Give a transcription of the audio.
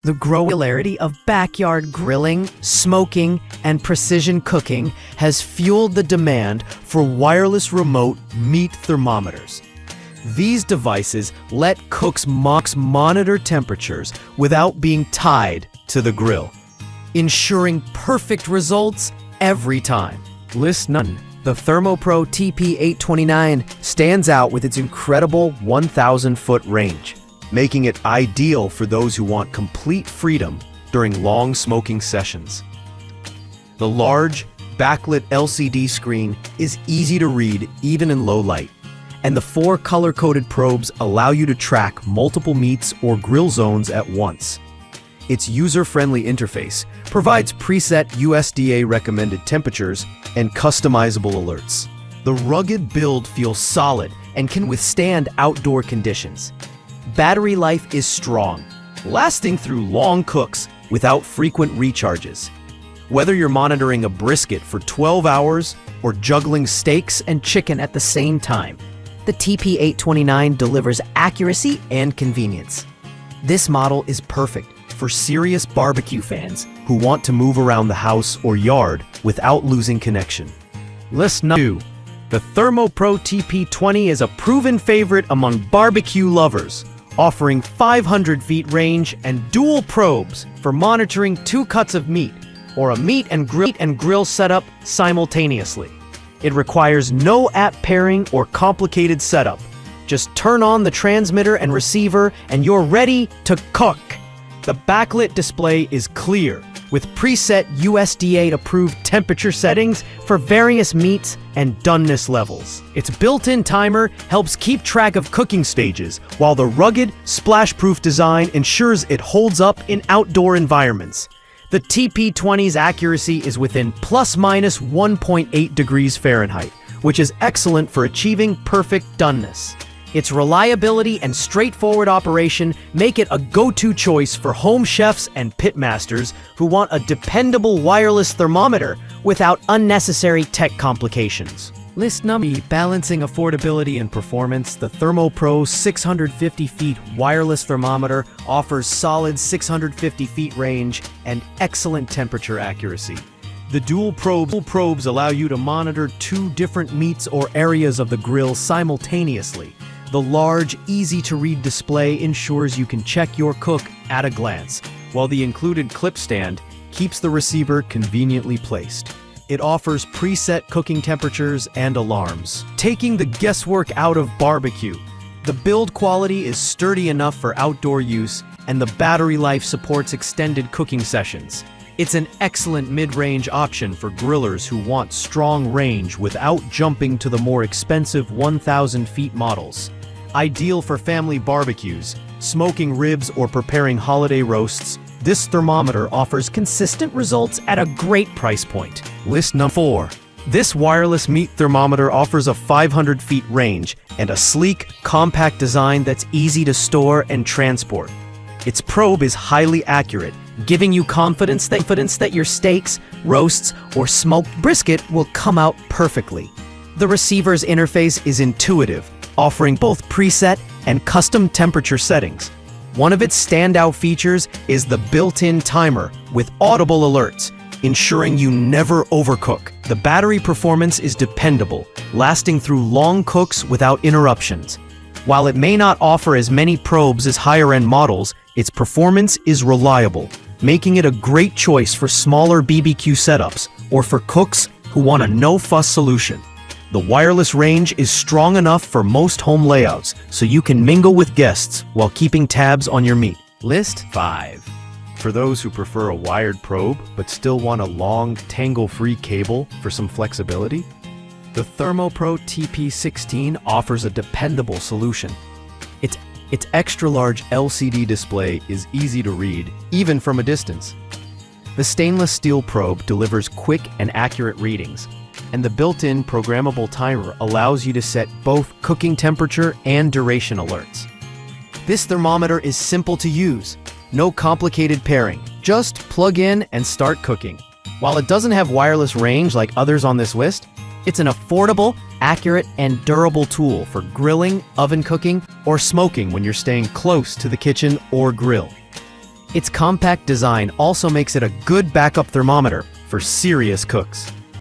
The growing of backyard grilling, smoking, and precision cooking has fueled the demand for wireless remote meat thermometers. These devices let cooks monitor temperatures without being tied to the grill, ensuring perfect results every time. List none. The ThermoPro TP829 stands out with its incredible 1,000-foot range, making it ideal for those who want complete freedom during long smoking sessions. The large, backlit LCD screen is easy to read even in low light, and the 4 color-coded probes allow you to track multiple meats or grill zones at once. Its user-friendly interface provides preset USDA-recommended temperatures and customizable alerts. The rugged build feels solid and can withstand outdoor conditions. Battery life is strong, lasting through long cooks without frequent recharges. Whether you're monitoring a brisket for 12 hours or juggling steaks and chicken at the same time, the TP829 delivers accuracy and convenience. This model is perfect for serious barbecue fans who want to move around the house or yard without losing connection. List 2. The ThermoPro TP20 is a proven favorite among barbecue lovers, offering 500 feet range and dual probes for monitoring 2 cuts of meat or a meat and grill setup simultaneously. It requires no app pairing or complicated setup. Just turn on the transmitter and receiver and you're ready to cook. The backlit display is clear, with preset USDA-approved temperature settings for various meats and doneness levels. Its built-in timer helps keep track of cooking stages, while the rugged, splash-proof design ensures it holds up in outdoor environments. The TP20's accuracy is within plus-minus 1.8 degrees Fahrenheit, which is excellent for achieving perfect doneness. Its reliability and straightforward operation make it a go-to choice for home chefs and pitmasters who want a dependable wireless thermometer without unnecessary tech complications. List number. Balancing affordability and performance, the ThermoPro 650 feet wireless thermometer offers solid 650 feet range and excellent temperature accuracy. The dual probes allow you to monitor 2 different meats or areas of the grill simultaneously. The large, easy-to-read display ensures you can check your cook at a glance, while the included clip stand keeps the receiver conveniently placed. It offers preset cooking temperatures and alarms, taking the guesswork out of barbecue. The build quality is sturdy enough for outdoor use, and the battery life supports extended cooking sessions. It's an excellent mid-range option for grillers who want strong range without jumping to the more expensive 1,000 feet models. Ideal for family barbecues, smoking ribs, or preparing holiday roasts, this thermometer offers consistent results at a great price point. List number 4. This wireless meat thermometer offers a 500 feet range and a sleek, compact design that's easy to store and transport. Its probe is highly accurate, giving you confidence that your steaks, roasts, or smoked brisket will come out perfectly. The receiver's interface is intuitive, offering both preset and custom temperature settings. One of its standout features is the built-in timer with audible alerts, ensuring you never overcook. The battery performance is dependable, lasting through long cooks without interruptions. While it may not offer as many probes as higher-end models, its performance is reliable, making it a great choice for smaller BBQ setups or for cooks who want a no-fuss solution. The wireless range is strong enough for most home layouts, so you can mingle with guests while keeping tabs on your meat. List 5. For those who prefer a wired probe but still want a long, tangle-free cable for some flexibility, the ThermoPro TP16 offers a dependable solution. Its extra-large LCD display is easy to read, even from a distance. The stainless steel probe delivers quick and accurate readings, and the built-in programmable timer allows you to set both cooking temperature and duration alerts. This thermometer is simple to use, no complicated pairing, just plug in and start cooking. While it doesn't have wireless range like others on this list, it's an affordable, accurate, and durable tool for grilling, oven cooking, or smoking when you're staying close to the kitchen or grill. Its compact design also makes it a good backup thermometer for serious cooks.